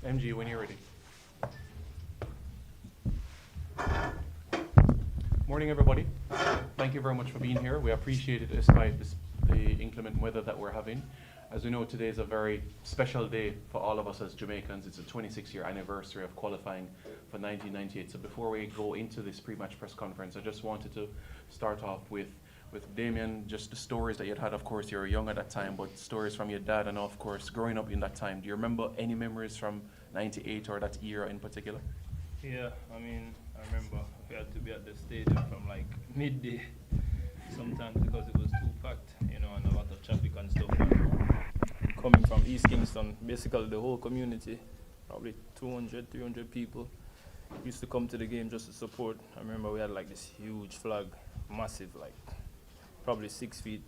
MG, when you're ready. Morning, everybody. Thank you very much for being here. We appreciate it despite the inclement weather that we're having. As we know, today is a very special day for all of us as Jamaicans. It's a 26-year anniversary of qualifying for 1998. So before we go into this pre-match press conference, I just wanted to start off with Damien, just the stories that you had. Of course, you were young at that time, but stories from your dad and, of course, growing up in that time. Do you remember any memories from 98 or that era in particular? Yeah, I mean, I remember we had to be at the stadium from like midday sometimes because it was too packed, you know, and a lot of traffic and stuff. And coming from East Kingston, basically the whole community, probably 200, 300 people, used to come to the game just to support. I remember we had like this huge flag, massive, like probably 6 feet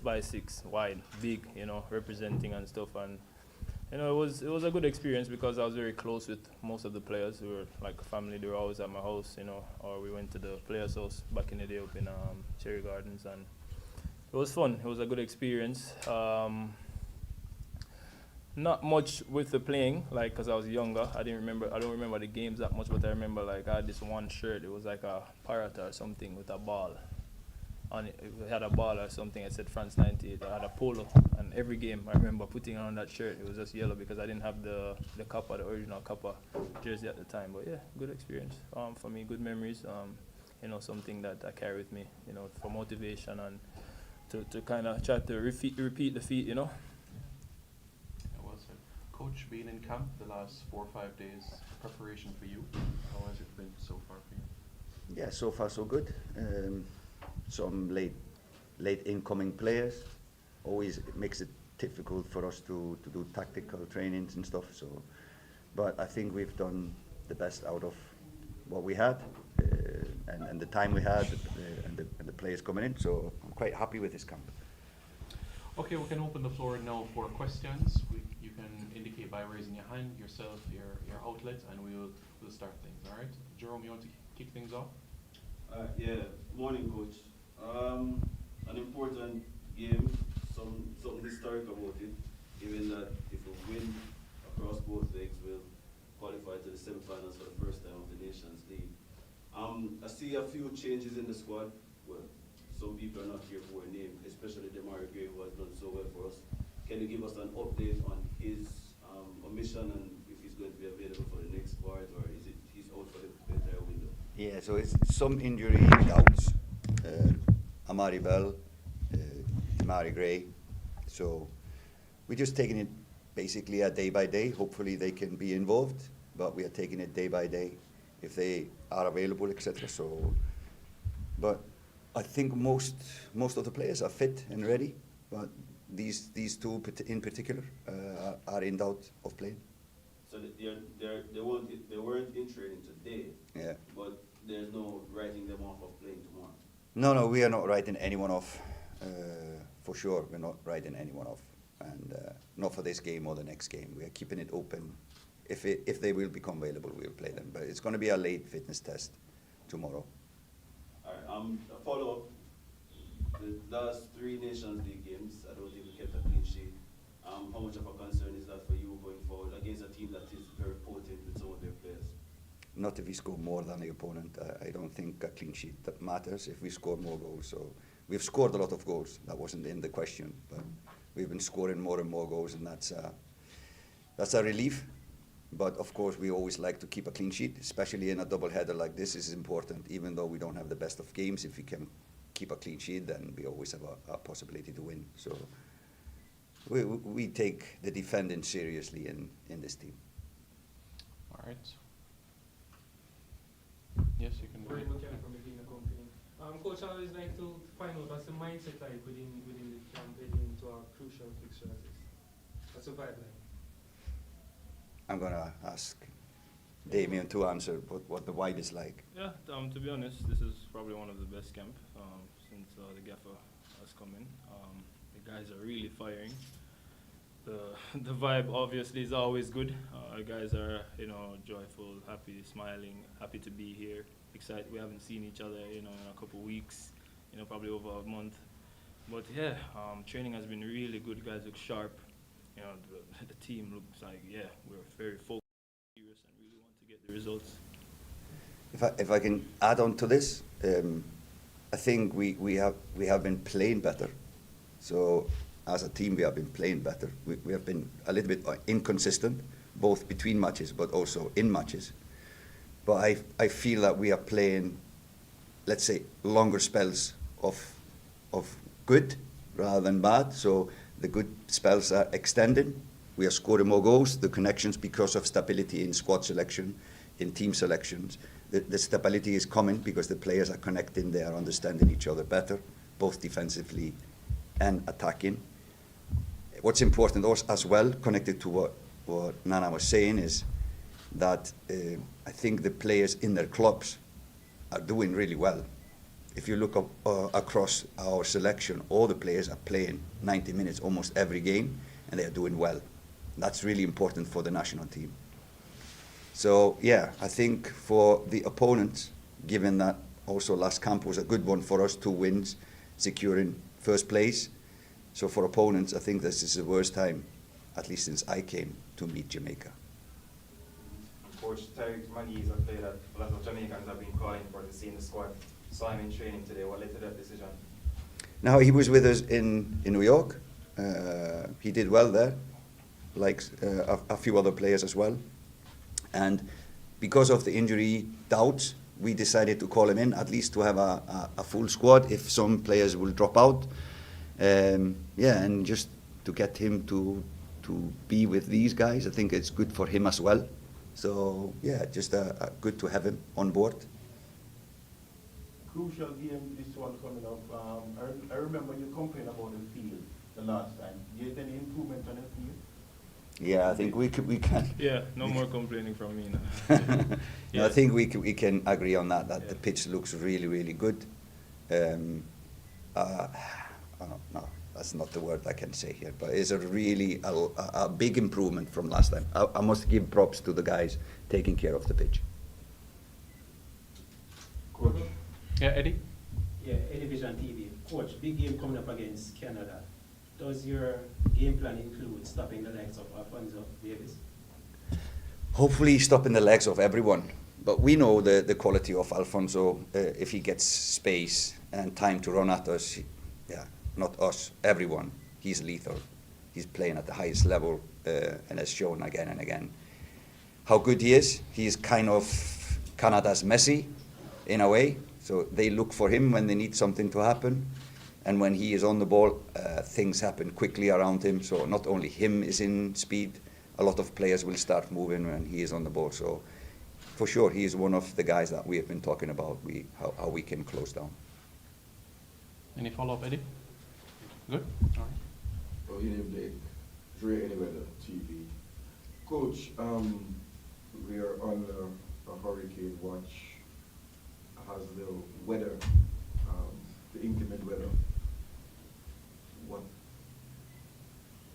by 6 wide, big, you know, representing and stuff. And you know, it was a good experience because I was very close with most of the players. We were like a family. They were always at my house, you know, or we went to the players' house back in the day up in Cherry Gardens, and it was fun. It was a good experience. Not much with the playing, like, because I was younger. I don't remember the games that much, but I remember like I had this one shirt. It was like a parrot or something with a ball. On it, it had a ball or something. It said France 98. I had a polo, and every game I remember putting on that shirt. It was just yellow because I didn't have the Kappa, the original Kappa jersey at the time. But yeah, good experience for me, good memories. You know, something that I carry with me, you know, for motivation and to kind of try to repeat the feat, you know. Coach, being in camp the last 4 or 5 days, preparation for you, how has it been so far for you? Yeah, so far so good. Some late incoming players always makes it difficult for us to do tactical trainings and stuff. So, but I think we've done the best out of what we had and the time we had and the players coming in. So I'm quite happy with this camp. Okay, we can open the floor now for questions. You can indicate by raising your hand, yourself, your outlet, and we'll start things. All right, Jerome, you want to kick things off? Yeah, morning, coach. An important game, something historic about it, given that if we win across both legs, we'll qualify to the semi-finals for the first time of the Nations League. I see a few changes in the squad. Well, some people are not here for a name, especially Demari Gray, who has done so well for us. Can you give us an update on his omission and if he's going to be available for the next part, or is it he's out for the entire window? Yeah, so it's some injury doubts. Amari Bell, Demari Gray. So we're just taking it basically a day by day. Hopefully they can be involved, but we are taking it day by day if they are available, etc. So, but I think most of the players are fit and ready, but these two in particular are in doubt of playing. So they weren't in training today. Yeah. But there's no writing them off of playing tomorrow. No, we are not writing anyone off. For sure, we're not writing anyone off, and not for this game or the next game. We are keeping it open. If they will become available, we'll play them. But it's going to be a late fitness test tomorrow. All right. A follow-up. The last 3 Nations League games, I don't think we kept a clean sheet. How much of a concern is that for you going forward against a team that is very potent with some of their players? Not if we score more than the opponent. I don't think a clean sheet that matters if we score more goals. So we've scored a lot of goals. That wasn't in the question, but we've been scoring more and more goals, and that's a relief. But of course, we always like to keep a clean sheet, especially in a double header like this. Is important, even though we don't have the best of games. If we can keep a clean sheet, then we always have a possibility to win. So we take the defending seriously in this team. All right. Yes, you can. Very much from within the company. Coach, I always like to find out what's the mindset like within the camp heading into a crucial fixture as this. What's the vibe like? I'm gonna ask Damien to answer what the vibe is like. Yeah, to be honest, this is probably one of the best camp since the gaffer has come in. The guys are really firing. The vibe obviously is always good. Guys are, you know, joyful, happy, smiling, happy to be here. Excited. We haven't seen each other, you know, in a couple of weeks, you know, probably over a month. But yeah, training has been really good. Guys look sharp. you know, the team looks like, yeah, we're very focused, serious, and really want to get the results. If I can add on to this, I think we have been playing better. So as a team, we have been playing better. We have been a little bit inconsistent, both between matches, but also in matches. But I feel that we are playing, let's say, longer spells of good rather than bad. So the good spells are extending. We are scoring more goals. The connections, because of stability in squad selection, in team selections, the stability is coming because the players are connecting. They are understanding each other better, both defensively and attacking. What's important also, as well, connected to what Nana was saying, is that I think the players in their clubs are doing really well. If you look up, across our selection, all the players are playing 90 minutes almost every game, and they are doing well. That's really important for the national team. So yeah, I think for the opponents, given that also last camp was a good one for us, 2 wins, securing first place. So for opponents, I think this is the worst time, at least since I came, to meet Jamaica. Coach Tariq Magee is a player that a lot of Jamaicans have been calling for to see in the squad. Saw him in training today. What led to that decision? Now, he was with us in New York. He did well there, like a few other players as well. And because of the injury doubts, we decided to call him in, at least to have a full squad if some players will drop out. Yeah, and just to get him to be with these guys, I think it's good for him as well. So yeah, just good to have him on board. Crucial game, this one coming up. I remember you complained about the field the last time. Do you have any improvement on the field? Yeah, I think we can. Yeah, no more complaining from me now. No, Yeah. I think we can agree on that. Yeah. The pitch looks really, really good. No, that's not the word I can say here, but it's a really a big improvement from last time. I must give props to the guys taking care of the pitch. Coach. Yeah, Eddie? Yeah, Eddie Vision TV. Coach, big game coming up against Canada. Does your game plan include stopping the legs of Alfonso Davis? Hopefully stopping the legs of everyone. But we know the quality of Alfonso. If he gets space and time to run at us, yeah, not us, everyone, he's lethal. He's playing at the highest level and has shown again and again how good he is. He's kind of Canada's Messi in a way. So they look for him when they need something to happen. And when he is on the ball, things happen quickly around him. So not only him is in speed, a lot of players will start moving when he is on the ball. So for sure, he is one of the guys that we have been talking about, how we can close down. Any follow-up, Eddie? Good? All right. Oh, Ian Blake, Dre Anyweather TV. Coach, we are on a hurricane watch. Has the weather, the inclement weather, what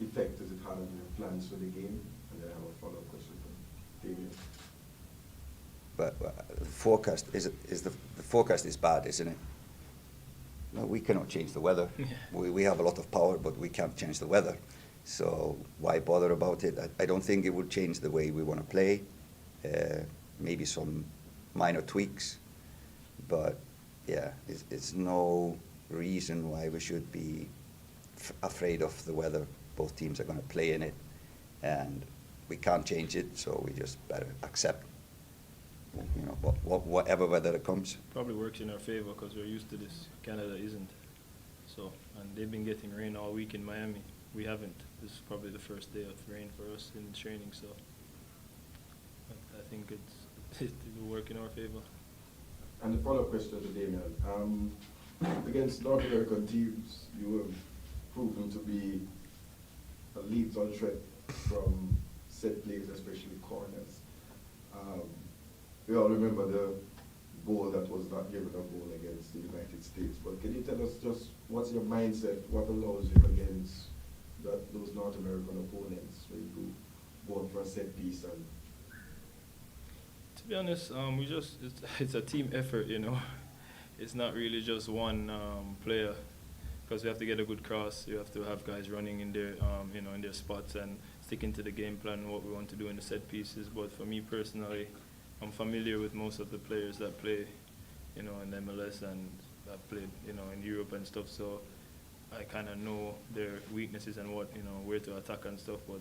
effect does it have on your plans for the game? And then I have a follow-up question from Damien. But the forecast the forecast is bad, isn't it? No, we cannot change the weather. Yeah. We have a lot of power, but we can't change the weather. So why bother about it? I don't think it will change the way we want to play. Maybe some minor tweaks, but yeah, it's no reason why we should be afraid of the weather. Both teams are going to play in it, and we can't change it, so we just better accept, you know, whatever weather it comes. Probably works in our favor because we're used to this. Canada isn't. So, and they've been getting rain all week in Miami. We haven't. This is probably the first day of rain for us in training, so I think it will work in our favor. And the follow-up question to Damien. Against North American teams, you have proven to be a lethal threat from set plays, especially corners. We all remember the goal that was not given a goal against the United States. But can you tell us just what's your mindset, what allows you against those North American opponents when you go out for a set piece? And To be honest, it's a team effort, you know. It's not really just one player. because you have to get a good cross. You have to have guys running in their, in their spots and sticking to the game plan, what we want to do in the set pieces. But for me personally, I'm familiar with most of the players that play, in MLS and that played, in Europe and stuff. So I kind of know their weaknesses and what, where to attack and stuff. But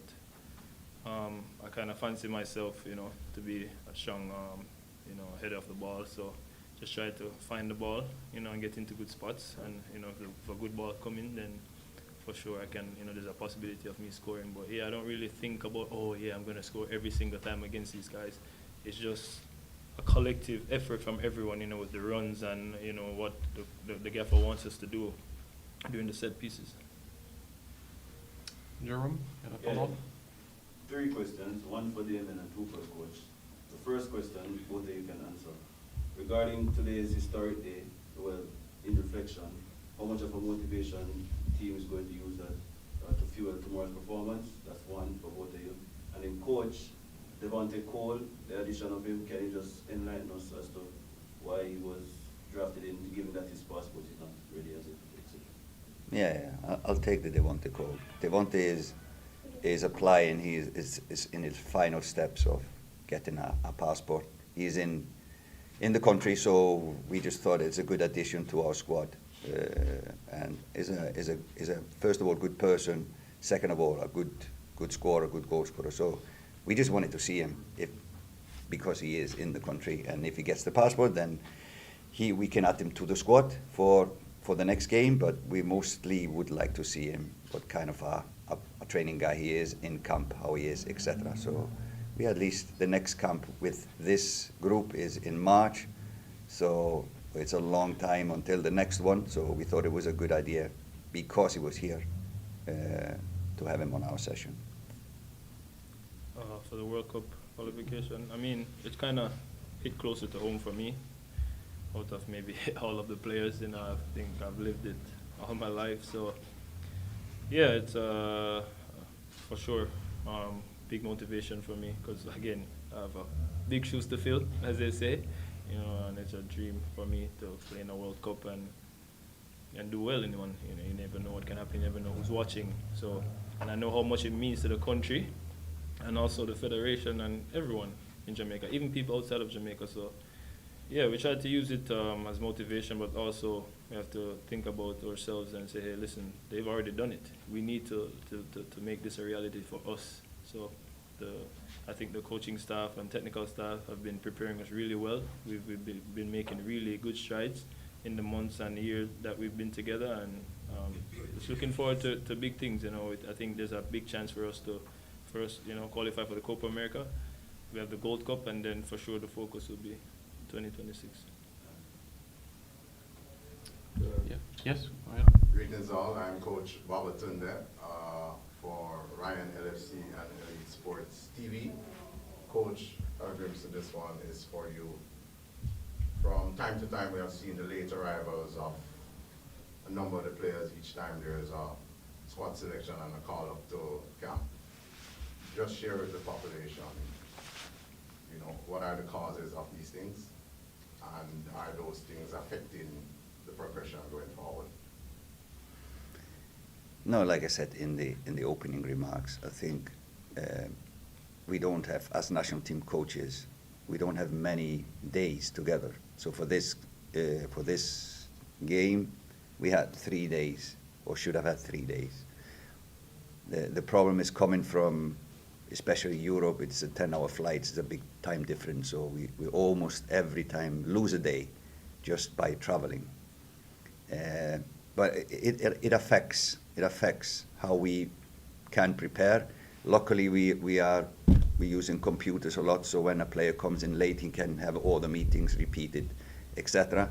I kind of fancy myself, to be a strong, header of the ball. So just try to find the ball, and get into good spots. And, if a good ball come in, then for sure I can, there's a possibility of me scoring. But yeah, I don't really think about, I'm going to score every single time against these guys. It's just a collective effort from everyone, with the runs and, what the gaffer wants us to do during the set pieces. Jerome, you have a follow-up? 3 questions, one for Damien and 2 for the coach. The first question, both of you can answer. Regarding today's historic day, well, in reflection, how much of a motivation team is going to use that to fuel tomorrow's performance? That's one for both of you. And then coach, Devontae Cole, the addition of him, can you just enlighten us as to why he was drafted in, given that his passport is not ready as it is? Yeah, I'll take the Devontae Cole. Devontae is applying. He is in his final steps of getting a passport. He's in the country, so we just thought it's a good addition to our squad. And is a first of all good person. Second of all, a good scorer, good goal scorer. So we just wanted to see him because he is in the country, and if he gets the passport, then we can add him to the squad for the next game. But we mostly would like to see him, what kind of a training guy he is in camp, how he is, etc. So we at least the next camp with this group is in March, so it's a long time until the next one. So we thought it was a good idea because he was here to have him on our session. For the World Cup qualification, I mean, it's kind of hit closer to home for me. Out of maybe all of the players, I think I've lived it all my life. So yeah, it's for sure big motivation for me, because again, I have big shoes to fill, as they say, and it's a dream for me to play in a World Cup and do well in one. You never know what can happen, you never know who's watching. So, and I know how much it means to the country, and also the federation and everyone in Jamaica, even people outside of Jamaica. So yeah, we try to use it as motivation, but also we have to think about ourselves and say, hey, listen, they've already done it. We need to make this a reality for us. So I think the coaching staff and technical staff have been preparing us really well. We've been making really good strides in the months and years that we've been together, and just looking forward to big things. I think there's a big chance for us to first, qualify for the Copa America. We have the Gold Cup, and then for sure the focus will be 2026. Yeah. Yes, go ahead. Greetings all, I'm Coach Babatunde for Ryan LFC and Elite Sports TV. Coach Grimson, this one is for you. From time to time we have seen the late arrivals of a number of the players each time there is a squad selection and a call up to camp. Just share with the population, what are the causes of these things, and are those things affecting the progression going forward? No, like I said in the opening remarks, I think we don't have, as national team coaches, we don't have many days together. So for this game, we had 3 days, or should have had 3 days. The problem is coming from, especially Europe. It's a 10-hour flight. It's a big time difference. So we almost every time lose a day just by traveling. But it affects how we can prepare. Luckily, we're using computers a lot, so when a player comes in late, he can have all the meetings repeated, etc.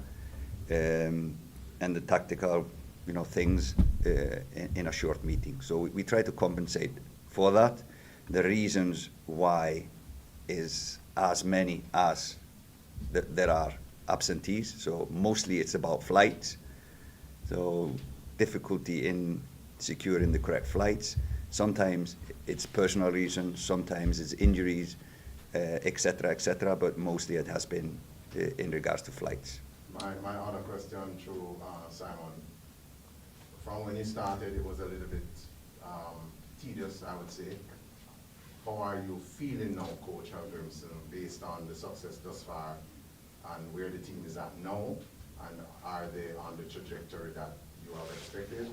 And the tactical, things in a short meeting. So we try to compensate for that. The reasons why is as many as there are absentees. So mostly it's about flights. So difficulty in securing the correct flights. Sometimes it's personal reasons, sometimes it's injuries, etc., but mostly it has been in regards to flights. My other question to Simon, from when you started, it was a little bit tedious, I would say. How are you feeling now, Coach Grimson, based on the success thus far and where the team is at now? And are they on the trajectory that you have expected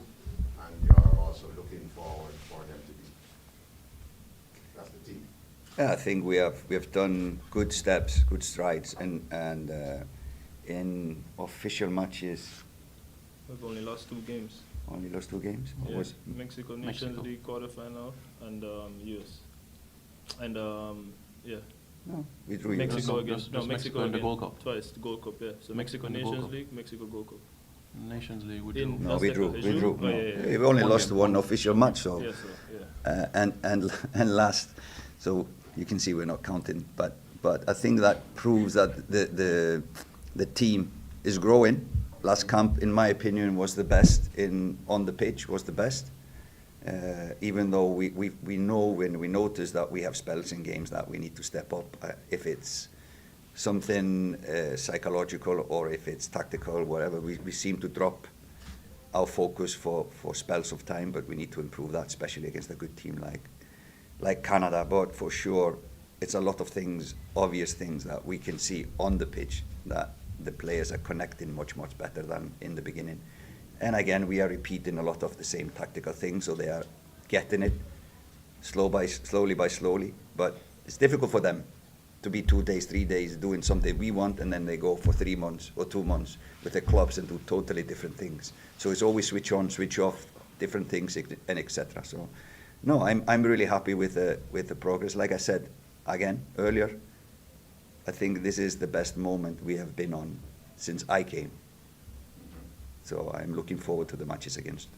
and you are also looking forward for them to be? That's the team. Yeah, I think we have done good steps, good strides, and in official matches, We've only lost 2 games. only lost 2 games. What Yeah, was Mexico Mexico. Nations League quarterfinal and US. And yeah, no, we drew. Mexico No, against just Mexico in the again, Gold Cup. twice the Gold Cup. Yeah, so Mexico in the Gold Nations Cup. League, Mexico Gold Cup. Nations League would In- do. No, That's we the- drew. they We drew? drew. Oh, No. yeah, yeah, yeah. We've only One lost game. one official match, so Yeah, so yeah. and last, so you can see we're not counting. But I think that proves that the team is growing. Last camp, in my opinion, was the best on the pitch. Was the best. Even though we know when we notice that we have spells in games that we need to step up. If it's something psychological or if it's tactical, whatever, we seem to drop our focus for spells of time, but we need to improve that, especially against a good team like Canada. But for sure, it's a lot of things, obvious things that we can see on the pitch that the players are connecting much better than in the beginning. And again, we are repeating a lot of the same tactical things, so they are getting it slowly by slowly. But it's difficult for them to be 2 days, 3 days doing something we want, and then they go for 3 months or 2 months with their clubs and do totally different things. So it's always switch on, switch off, different things, and etc. So, no, I'm really happy with the progress. Like I said again earlier, I think this is the best moment we have been on since I came. So I'm looking forward to the matches against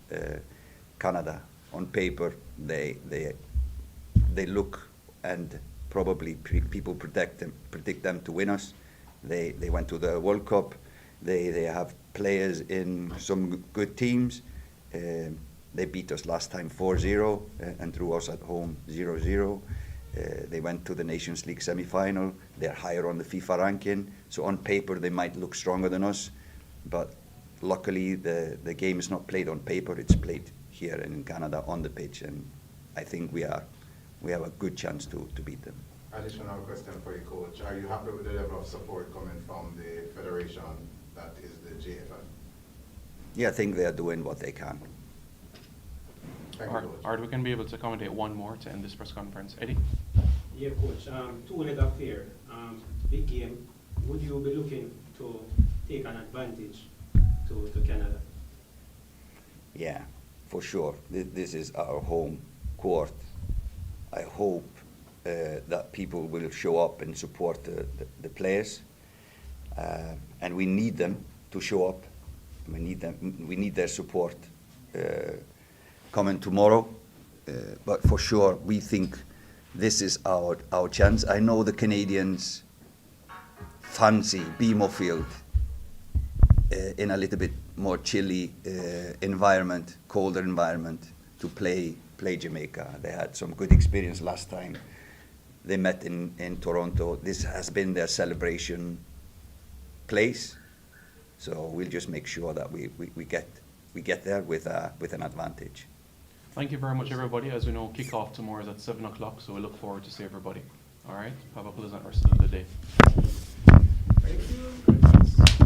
Canada. On paper, they look and probably people predict them to win us. They went to the World Cup. They have players in some good teams. They beat us last time 4-0 and drew us at home 0-0. They went to the Nations League semi-final. They're higher on the FIFA ranking. So on paper, they might look stronger than us. But luckily, the game is not played on paper. It's played here in Canada on the pitch. And I think we have a good chance to beat them. Additional question for you, Coach. Are you happy with the level of support coming from the federation that is the JFL? Yeah, I think they are doing what they can. Thank you, Coach. Art, we can be able to accommodate one more to end this press conference. Eddie? Yeah, Coach. 2-leg affair, big game. Would you be looking to take an advantage to Canada? Yeah, for sure. This is our home court. I hope that people will show up and support the players, and we need them to show up. We need their support coming tomorrow. But for sure, we think this is our chance. I know the Canadians fancy BMO Field in a little bit more chilly environment, colder environment to play Jamaica. They had some good experience last time. They met in Toronto. This has been their celebration place. So we'll just make sure that we get there with an advantage. Thank you very much, everybody. As we know, kickoff tomorrow is at 7 o'clock, so we look forward to see everybody. All right? Have a pleasant rest of the day. Thank you.